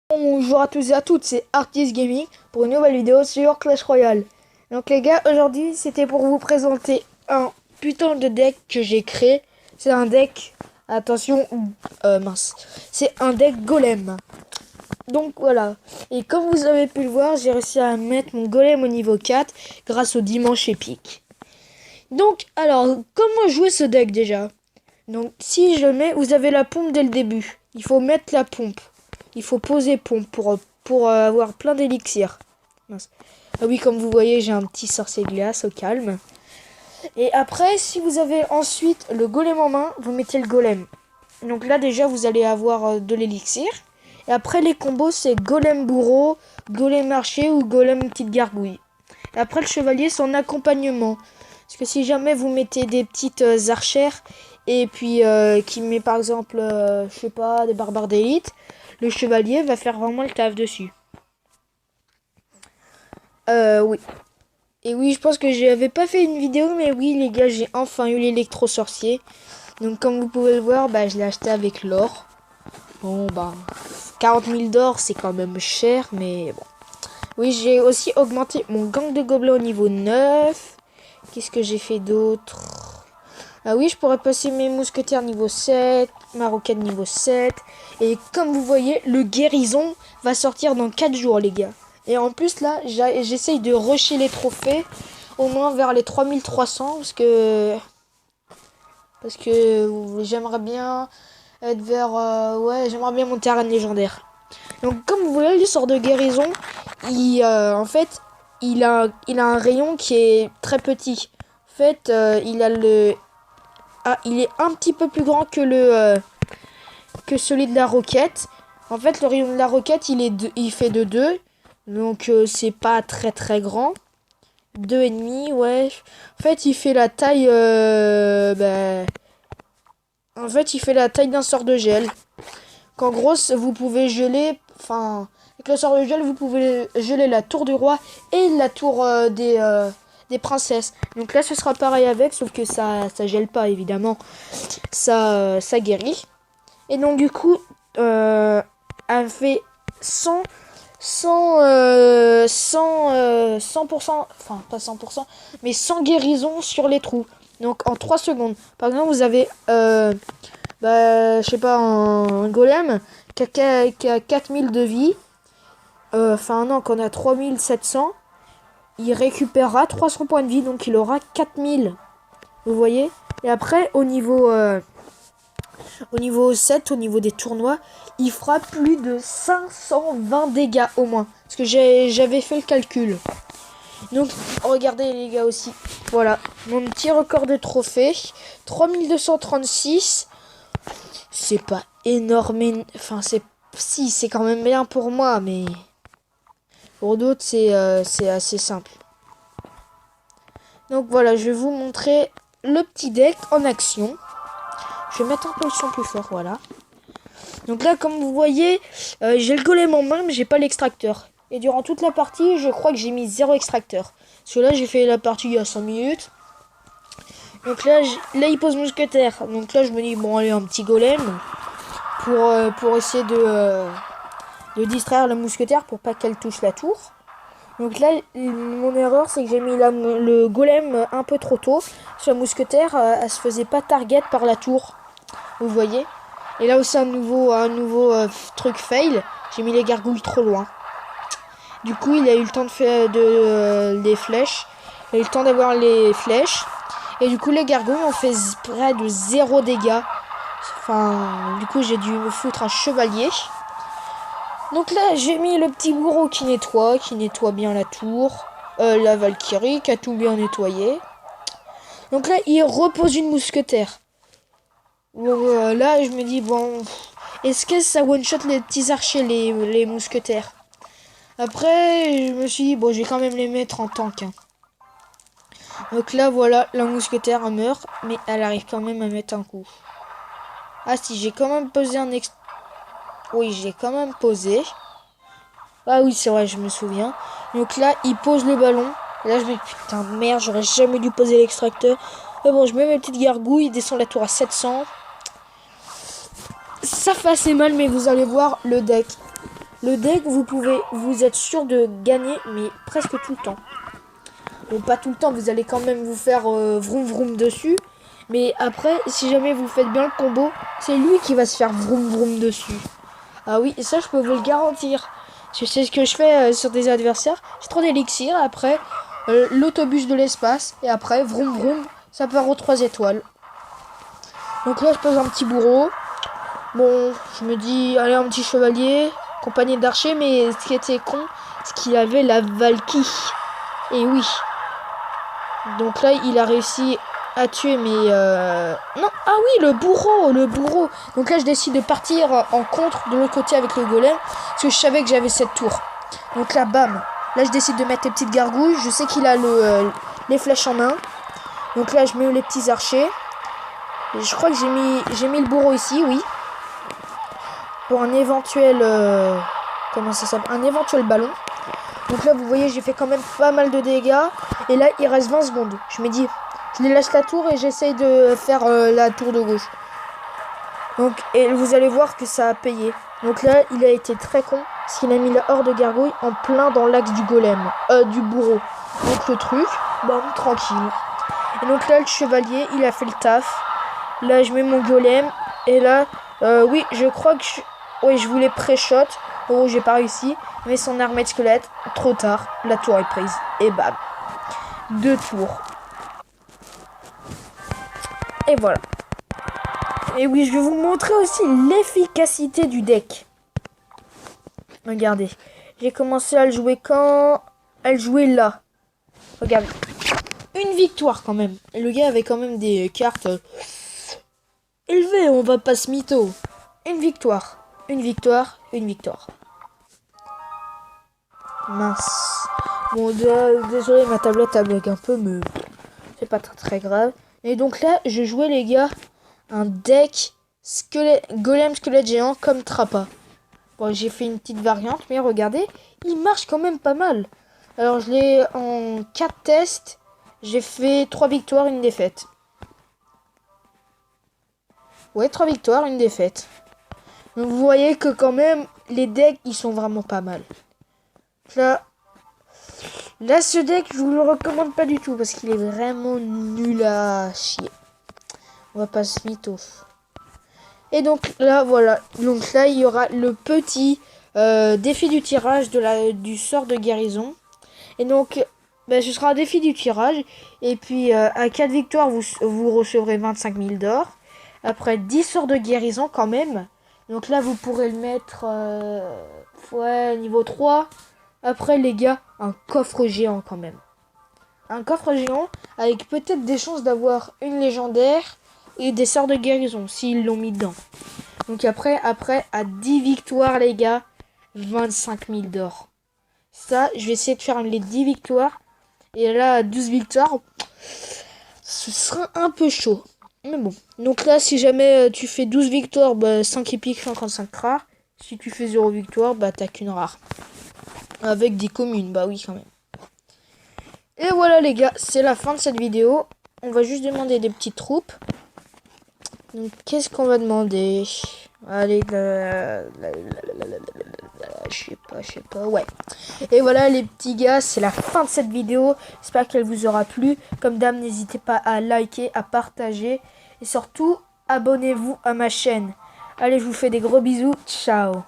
Bonjour à tous et à toutes, c'est Artist Gaming pour une nouvelle vidéo sur Clash Royale. Donc les gars, aujourd'hui c'était pour vous présenter un putain de deck que j'ai créé. C'est un deck, attention, c'est un deck golem. Donc voilà, et comme vous avez pu le voir, j'ai réussi à mettre mon golem au niveau 4 grâce au dimanche épique. Donc alors, comment jouer ce deck déjà? Donc si je mets, vous avez la pompe dès le début. Il faut mettre la pompe. Il faut poser pompe pour avoir plein d'élixirs. Ah oui, comme vous voyez, j'ai un petit sorcier glace au calme. Et après, si vous avez ensuite le golem en main, vous mettez le golem. Donc là, déjà, vous allez avoir de l'élixir. Et après, les combos, c'est golem bourreau, golem archer ou golem petite gargouille. Et après, le chevalier, c'est en accompagnement. Parce que si jamais vous mettez des petites archères et puis qui met par exemple, je sais pas, des barbares d'élite, le chevalier va faire vraiment le taf dessus. Oui. Et oui, je pense que j'avais pas fait une vidéo, mais oui, les gars, j'ai enfin eu l'électro-sorcier. Donc, comme vous pouvez le voir, je l'ai acheté avec l'or. Bon, 40 000 d'or, c'est quand même cher, mais bon. Oui, j'ai aussi augmenté mon gang de gobelins au niveau 9. Qu'est-ce que j'ai fait d'autre? Ah oui, je pourrais passer mes mousquetaires niveau 7, ma roquette niveau 7. Et comme vous voyez, le guérison va sortir dans 4 jours, les gars. Et en plus, là, j'essaye de rusher les trophées, au moins vers les 3300, parce que j'aimerais bien être vers... j'aimerais bien monter à reine légendaire. Donc, comme vous voyez, le sort de guérison, en fait, il a un rayon qui est très petit. En fait, il est un petit peu plus grand que celui de la roquette. En fait, le rayon de la roquette, il fait de 2. Donc, c'est pas très très grand. 2,5, ouais. En fait, il fait la taille... En fait, il fait la taille d'un sort de gel. Qu'en gros, vous pouvez geler... Enfin, avec le sort de gel, vous pouvez geler la tour du roi et la tour des princesses. Donc là, ce sera pareil avec, sauf que ça gèle pas, évidemment. Ça guérit. Et donc, du coup, elle fait 100%, enfin, pas 100%, mais 100 guérisons sur les trous. Donc, en 3 secondes. Par exemple, vous avez, je sais pas, un golem qui a 4000 de vie. Enfin, non, qu'on a 3700. Il récupérera 300 points de vie, donc il aura 4000. Vous voyez? Et après, au niveau 7, au niveau des tournois, il fera plus de 520 dégâts au moins. Parce que j'avais fait le calcul. Donc, regardez les gars aussi. Voilà, mon petit record de trophée. 3236. C'est pas énorme. Enfin, c'est quand même bien pour moi, mais pour d'autres, c'est assez simple. Donc voilà, je vais vous montrer le petit deck en action. Je vais mettre un peu le son plus fort, voilà. Donc là, comme vous voyez, j'ai le golem en main, mais j'ai pas l'extracteur. Et durant toute la partie, je crois que j'ai mis 0 extracteur. Parce que là, j'ai fait la partie il y a 5 minutes. Donc là, il pose mousquetaire. Donc là, je me dis, bon, allez, un petit golem. Pour essayer de distraire la mousquetaire pour pas qu'elle touche la tour. Donc là, mon erreur, c'est que j'ai mis le golem un peu trop tôt. Sur la mousquetaire, elle se faisait pas target par la tour. Vous voyez? Et là aussi, un nouveau truc fail. J'ai mis les gargouilles trop loin. Du coup, il a eu le temps de faire des flèches. Il a eu le temps d'avoir les flèches. Et du coup, les gargouilles ont fait près de 0 dégâts. Enfin, du coup, j'ai dû me foutre un chevalier. Donc là, j'ai mis le petit bourreau qui nettoie bien la tour. La Valkyrie qui a tout bien nettoyé. Donc là, il repose une mousquetaire. Bon, là, je me dis, bon, est-ce que ça one-shot les petits archers, les mousquetaires? Après, je me suis dit, bon, je vais quand même les mettre en tank. Hein. Donc là, voilà, la mousquetaire elle meurt, mais elle arrive quand même à mettre un coup. Ah si, j'ai quand même posé Oui, j'ai quand même posé. Ah oui, c'est vrai, je me souviens. Donc là, il pose le ballon. Et là, je me dis, putain, merde, j'aurais jamais dû poser l'extracteur. Mais bon, je mets mes petites gargouilles, descend la tour à 700. Ça fait assez mal, mais vous allez voir le deck. Le deck, vous êtes sûr de gagner, mais presque tout le temps. Bon, pas tout le temps, vous allez quand même vous faire vroom vroom dessus. Mais après, si jamais vous faites bien le combo, c'est lui qui va se faire vroom vroom dessus. Ah oui, et ça je peux vous le garantir. C'est ce que je fais sur des adversaires. J'ai trop d'élixir, après l'autobus de l'espace, et après vroom vroom, ça part aux 3 étoiles. Donc là je pose un petit bourreau. Bon, je me dis, allez, un petit chevalier, compagnie d'archer, mais ce qui était con, c'est qu'il avait la Valky. Et oui. Donc là, il a réussi à tuer, mais non, ah oui, le bourreau. Donc là, je décide de partir en contre de l'autre côté avec le golem, parce que je savais que j'avais cette tour. Donc là, bam. Là, je décide de mettre les petites gargouilles. Je sais qu'il a les flèches en main. Donc là, je mets les petits archers. Et je crois que j'ai mis le bourreau ici, oui. Pour un éventuel... comment ça s'appelle? Un éventuel ballon. Donc là, vous voyez, j'ai fait quand même pas mal de dégâts. Et là, il reste 20 secondes. Je me dis, je les lâche la tour et j'essaye de faire la tour de gauche. Donc, et vous allez voir que ça a payé. Donc là, il a été très con. Parce qu'il a mis la horde de gargouille en plein dans l'axe du golem. Du bourreau. Donc le truc, bon, tranquille. Et donc là, le chevalier, il a fait le taf. Là, je mets mon golem. Et là, oui, je crois que... Oui, je voulais pré-shot. Oh, j'ai pas réussi. Mais son armée de squelette, trop tard. La tour est prise. Et bam. 2 tours. Et voilà. Et oui, je vais vous montrer aussi l'efficacité du deck. Regardez. J'ai commencé à le jouer quand elle jouait là. Regardez. Une victoire quand même. Et le gars avait quand même des cartes élevées. On va pas se mytho. Une victoire. Une victoire. Une victoire. Mince. Bon, désolé, ma tablette a bug un peu, mais c'est pas très grave. Et donc là, je jouais, les gars, un deck golem squelette géant comme Trappa. Bon, j'ai fait une petite variante, mais regardez, il marche quand même pas mal. Alors, je l'ai en 4 tests. J'ai fait 3 victoires, 1 défaite. Ouais, 3 victoires, 1 défaite. Donc, vous voyez que quand même, les decks, ils sont vraiment pas mal. Là, ce deck, je vous le recommande pas du tout parce qu'il est vraiment nul à chier. On va pas se mytho. Et donc là, voilà. Donc là, il y aura le petit défi du tirage du sort de guérison. Et donc, ce sera un défi du tirage. Et puis, à 4 victoires, vous recevrez 25 000 d'or. Après, 10 sorts de guérison quand même. Donc là, vous pourrez le mettre niveau 3. Après, les gars, un coffre géant quand même. Un coffre géant avec peut-être des chances d'avoir une légendaire et des sorts de guérison s'ils l'ont mis dedans. Donc après, à 10 victoires, les gars, 25 000 d'or. Ça, je vais essayer de faire les 10 victoires. Et là, à 12 victoires, ce sera un peu chaud. Mais bon. Donc là, si jamais tu fais 12 victoires, 5 épiques, 55 rares. Si tu fais 0 victoire, t'as qu'une rare. Avec des communes, bah oui quand même. Et voilà les gars, c'est la fin de cette vidéo. On va juste demander des petites troupes. Donc qu'est-ce qu'on va demander? Allez, je sais pas, ouais. Et voilà les petits gars, c'est la fin de cette vidéo. J'espère qu'elle vous aura plu. Comme d'hab, n'hésitez pas à liker, à partager. Et surtout, abonnez-vous à ma chaîne. Allez, je vous fais des gros bisous. Ciao.